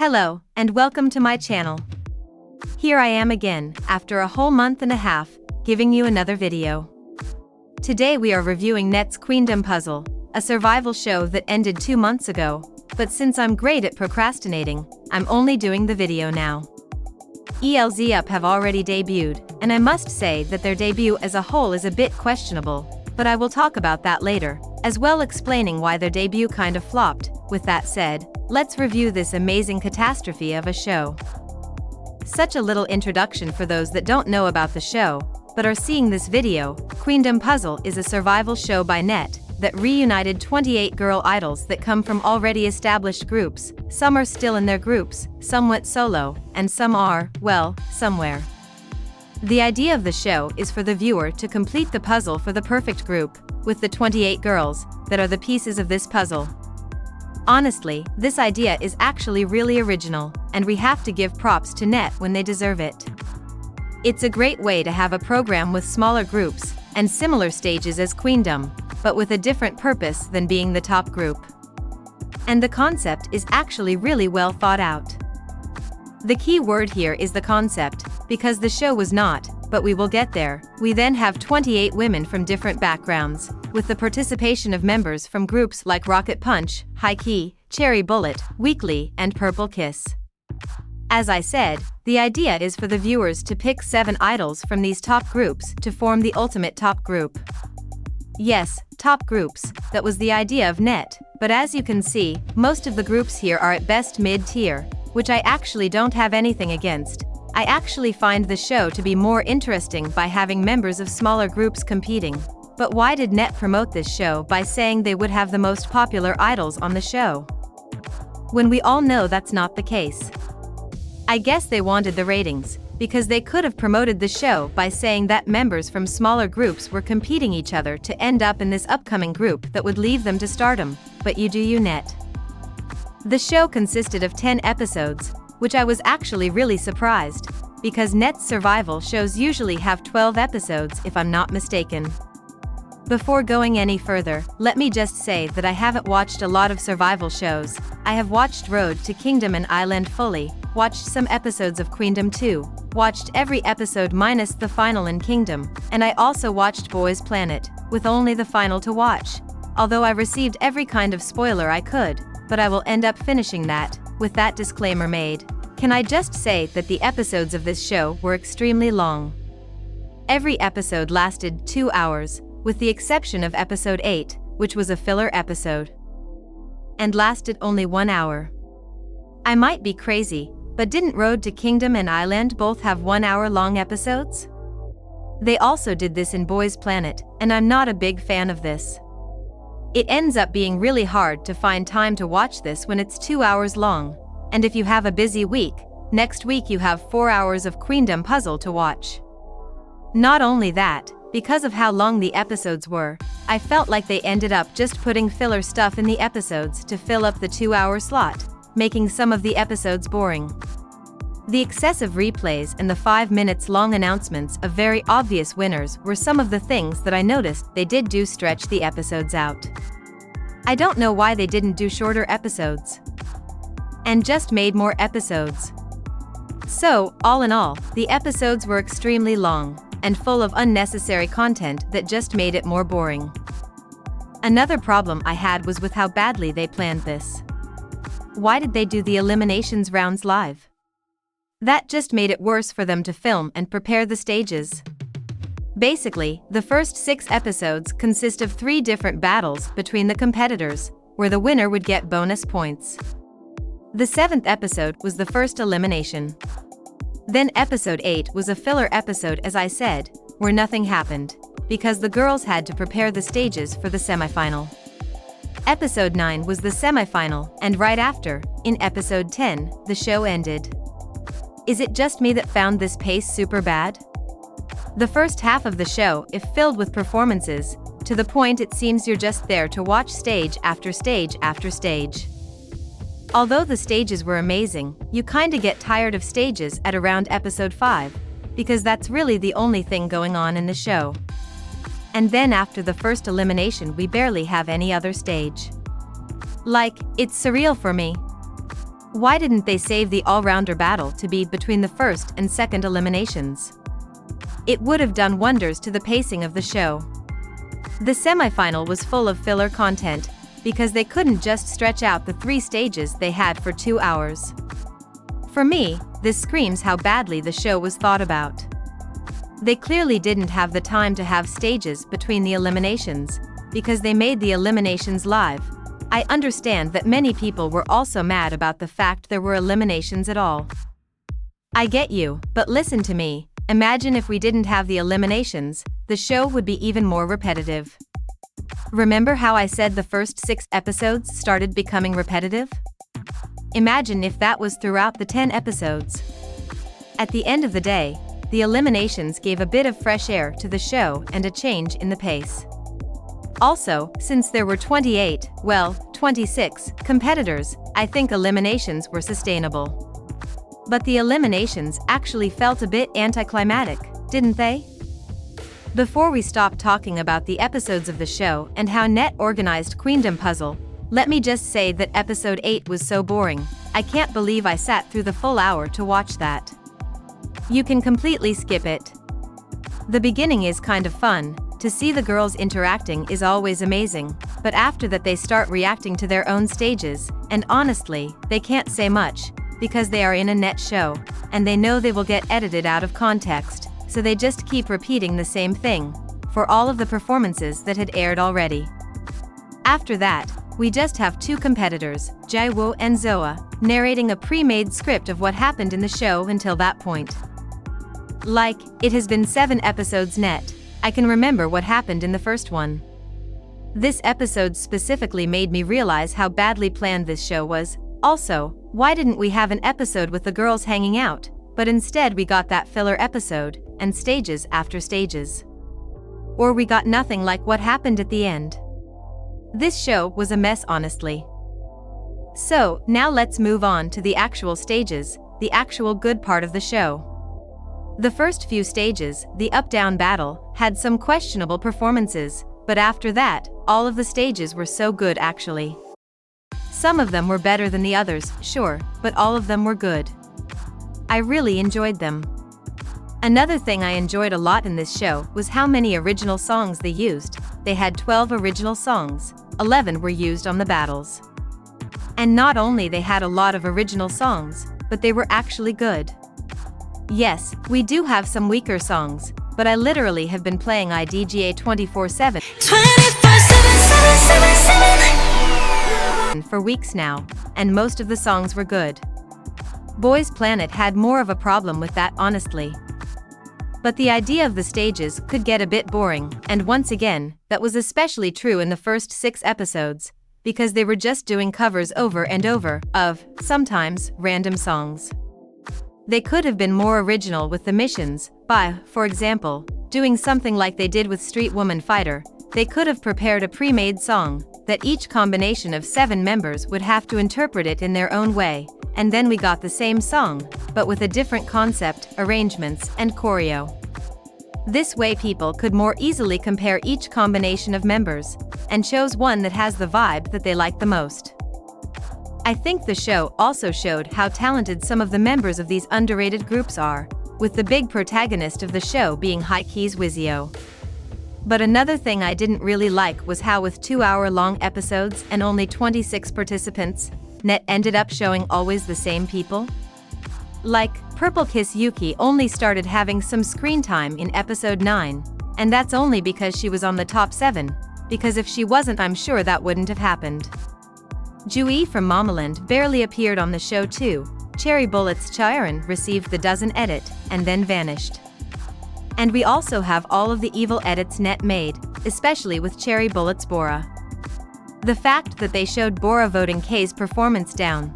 Hello, and welcome to my channel. Here I am again, after a whole month and a half, giving you another video. Today we are reviewing Mnet's Queendom Puzzle, a survival show that ended 2 months ago, but since I'm great at procrastinating, I'm only doing the video now. ELZ UP have already debuted, and I must say that their debut as a whole is a bit questionable, but I will talk about that later, as well explaining why their debut kind of flopped. With that said, let's review this amazing catastrophe of a show. Such a little introduction for those that don't know about the show, but are seeing this video. Queendom Puzzle is a survival show by Mnet that reunited 28 girl idols that come from already established groups. Some are still in their groups, some went solo, and some are, well, somewhere. The idea of the show is for the viewer to complete the puzzle for the perfect group, with the 28 girls that are the pieces of this puzzle. Honestly, this idea is actually really original, and we have to give props to Mnet when they deserve it. It's a great way to have a program with smaller groups and similar stages as Queendom, but with a different purpose than being the top group. And the concept is actually really well thought out. The key word here is the concept, because the show was not, but we will get there. We then have 28 women from different backgrounds, with the participation of members from groups like Rocket Punch, High Key, Cherry Bullet, Weekly, and Purple Kiss. As I said, the idea is for the viewers to pick 7 idols from these top groups to form the ultimate top group. Yes, top groups, that was the idea of Mnet, but as you can see, most of the groups here are at best mid-tier, which I actually don't have anything against. I actually find the show to be more interesting by having members of smaller groups competing. But why did Mnet promote this show by saying they would have the most popular idols on the show, when we all know that's not the case? I guess they wanted the ratings, because they could have promoted the show by saying that members from smaller groups were competing each other to end up in this upcoming group that would leave them to stardom, but you do you, Mnet. The show consisted of 10 episodes, which I was actually really surprised, because Mnet's survival shows usually have 12 episodes if I'm not mistaken. Before going any further, let me just say that I haven't watched a lot of survival shows. I have watched Road to Kingdom and Island fully, watched some episodes of Queendom 2, watched every episode minus the final in Kingdom, and I also watched Boys Planet, with only the final to watch. Although I received every kind of spoiler I could, but I will end up finishing that. With that disclaimer made, can I just say that the episodes of this show were extremely long. Every episode lasted 2 hours, with the exception of episode 8, which was a filler episode, and lasted only 1 hour. I might be crazy, but didn't Road to Kingdom and Island both have 1 hour long episodes? They also did this in Boys Planet, and I'm not a big fan of this. It ends up being really hard to find time to watch this when it's 2 hours long, and if you have a busy week, next week you have 4 hours of Queendom Puzzle to watch. Not only that, because of how long the episodes were, I felt like they ended up just putting filler stuff in the episodes to fill up the 2-hour slot, making some of the episodes boring. The excessive replays and the 5 minutes long announcements of very obvious winners were some of the things that I noticed they did do stretch the episodes out. I don't know why they didn't do shorter episodes and just made more episodes. So, all in all, the episodes were extremely long and full of unnecessary content that just made it more boring. Another problem I had was with how badly they planned this. Why did they do the eliminations rounds live? That just made it worse for them to film and prepare the stages. Basically, the first 6 episodes consist of 3 different battles between the competitors, where the winner would get bonus points. The 7th episode was the first elimination. Then episode 8 was a filler episode, as I said, where nothing happened, because the girls had to prepare the stages for the semifinal. Episode 9 was the semifinal, and right after, in episode 10, the show ended. Is it just me that found this pace super bad? The first half of the show is filled with performances, to the point it seems you're just there to watch stage after stage after stage. Although the stages were amazing, you kinda get tired of stages at around episode 5, because that's really the only thing going on in the show. And then after the first elimination we barely have any other stage. Like, it's surreal for me. Why didn't they save the all-rounder battle to be between the first and second eliminations? It would have done wonders to the pacing of the show. The semifinal was full of filler content, because they couldn't just stretch out the 3 stages they had for 2 hours. For me, this screams how badly the show was thought about. They clearly didn't have the time to have stages between the eliminations, because they made the eliminations live. I understand that many people were also mad about the fact there were eliminations at all. I get you, but listen to me, imagine if we didn't have the eliminations, the show would be even more repetitive. Remember how I said the first 6 episodes started becoming repetitive? Imagine if that was throughout the 10 episodes. At the end of the day, the eliminations gave a bit of fresh air to the show and a change in the pace. Also, since there were 26 competitors, I think eliminations were sustainable. But the eliminations actually felt a bit anticlimactic, didn't they? Before we stop talking about the episodes of the show and how Mnet organized Queendom Puzzle, let me just say that episode 8 was so boring, I can't believe I sat through the full hour to watch that. You can completely skip it. The beginning is kind of fun, to see the girls interacting is always amazing, but after that they start reacting to their own stages, and honestly, they can't say much, because they are in a Mnet show, and they know they will get edited out of context, so they just keep repeating the same thing, for all of the performances that had aired already. After that, we just have 2 competitors, Jaewoo and Zoa, narrating a pre-made script of what happened in the show until that point. Like, it has been 7 episodes Mnet, I can remember what happened in the first one. This episode specifically made me realize how badly planned this show was. Also, why didn't we have an episode with the girls hanging out, but instead we got that filler episode, and stages after stages. Or we got nothing like what happened at the end. This show was a mess, honestly. So, now let's move on to the actual stages, the actual good part of the show. The first few stages, the up-down battle, had some questionable performances, but after that, all of the stages were so good actually. Some of them were better than the others, sure, but all of them were good. I really enjoyed them. Another thing I enjoyed a lot in this show was how many original songs they used. They had 12 original songs, 11 were used on the battles. And not only they had a lot of original songs, but they were actually good. Yes, we do have some weaker songs, but I literally have been playing IDGA 24/7 for weeks now, and most of the songs were good. Boys Planet had more of a problem with that, honestly. But the idea of the stages could get a bit boring, and once again, that was especially true in the first 6 episodes, because they were just doing covers over and over of, sometimes, random songs. They could have been more original with the missions, by, for example, doing something like they did with Street Woman Fighter. They could have prepared a pre-made song, that each combination of 7 members would have to interpret it in their own way, and then we got the same song, but with a different concept, arrangements, and choreo. This way people could more easily compare each combination of members, and chose one that has the vibe that they like the most. I think the show also showed how talented some of the members of these underrated groups are, with the big protagonist of the show being Haiky's Wizio. But another thing I didn't really like was how with 2-hour-long episodes and only 26 participants, Mnet ended up showing always the same people. Like, Purple Kiss Yuki only started having some screen time in episode 9, and that's only because she was on the top 7, because if she wasn't I'm sure that wouldn't have happened. Jui from Momoland barely appeared on the show too. Cherry Bullet's Chiron received the dozen edit, and then vanished. And we also have all of the evil edits Mnet made, especially with Cherry Bullet's Bora. The fact that they showed Bora voting K's performance down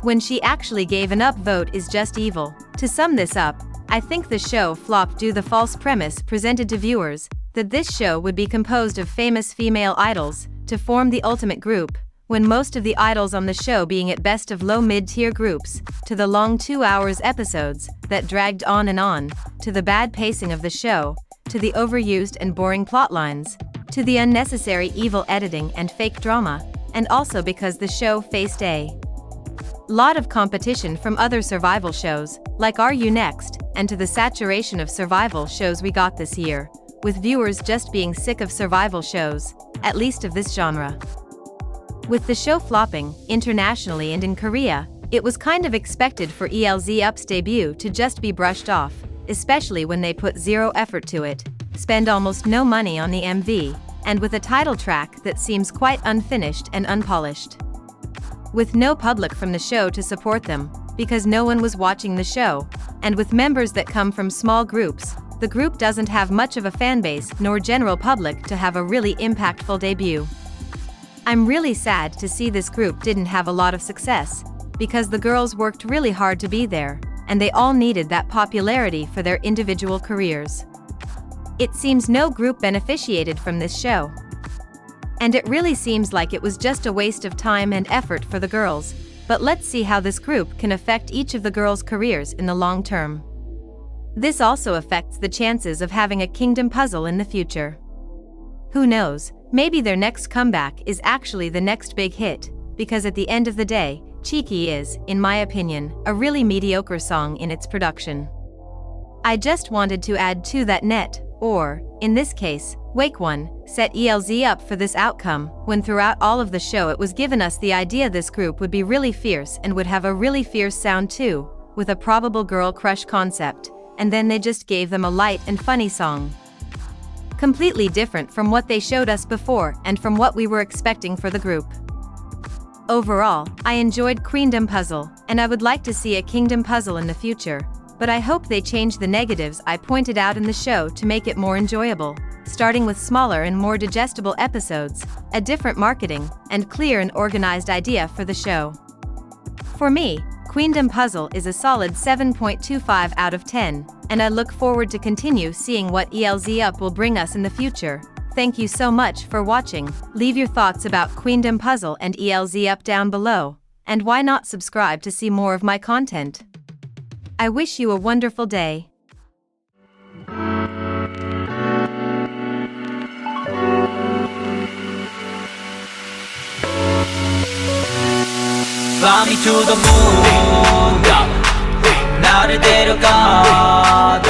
when she actually gave an upvote is just evil. To sum this up, I think the show flopped due to the false premise presented to viewers, that this show would be composed of famous female idols, to form the ultimate group, when most of the idols on the show being at best of low mid-tier groups, to the long 2 hours episodes that dragged on, to the bad pacing of the show, to the overused and boring plotlines, to the unnecessary evil editing and fake drama, and also because the show faced a lot of competition from other survival shows, like Are You Next, and to the saturation of survival shows we got this year, with viewers just being sick of survival shows, at least of this genre. With the show flopping, internationally and in Korea, it was kind of expected for ELZ UP's debut to just be brushed off, especially when they put zero effort to it, spend almost no money on the MV, and with a title track that seems quite unfinished and unpolished. With no public from the show to support them, because no one was watching the show, and with members that come from small groups, the group doesn't have much of a fanbase nor general public to have a really impactful debut. I'm really sad to see this group didn't have a lot of success, because the girls worked really hard to be there, and they all needed that popularity for their individual careers. It seems no group beneficiated from this show. And it really seems like it was just a waste of time and effort for the girls, but let's see how this group can affect each of the girls' careers in the long term. This also affects the chances of having a Queendom Puzzle in the future. Who knows, maybe their next comeback is actually the next big hit, because at the end of the day, Cheeky is, in my opinion, a really mediocre song in its production. I just wanted to add to that Mnet, or, in this case, Wake One, set ELZ up for this outcome, when throughout all of the show it was given us the idea this group would be really fierce and would have a really fierce sound too, with a probable girl crush concept, and then they just gave them a light and funny song. Completely different from what they showed us before and from what we were expecting for the group. Overall, I enjoyed Queendom Puzzle, and I would like to see a Queendom Puzzle in the future, but I hope they change the negatives I pointed out in the show to make it more enjoyable, starting with smaller and more digestible episodes, a different marketing, and clear and organized idea for the show. For me, Queendom Puzzle is a solid 7.25 out of 10, and I look forward to continue seeing what ELZ UP will bring us in the future. Thank you so much for watching. Leave your thoughts about Queendom Puzzle and ELZ UP down below, and why not subscribe to see more of my content. I wish you a wonderful day. Fly me to the moon, 나를 데려가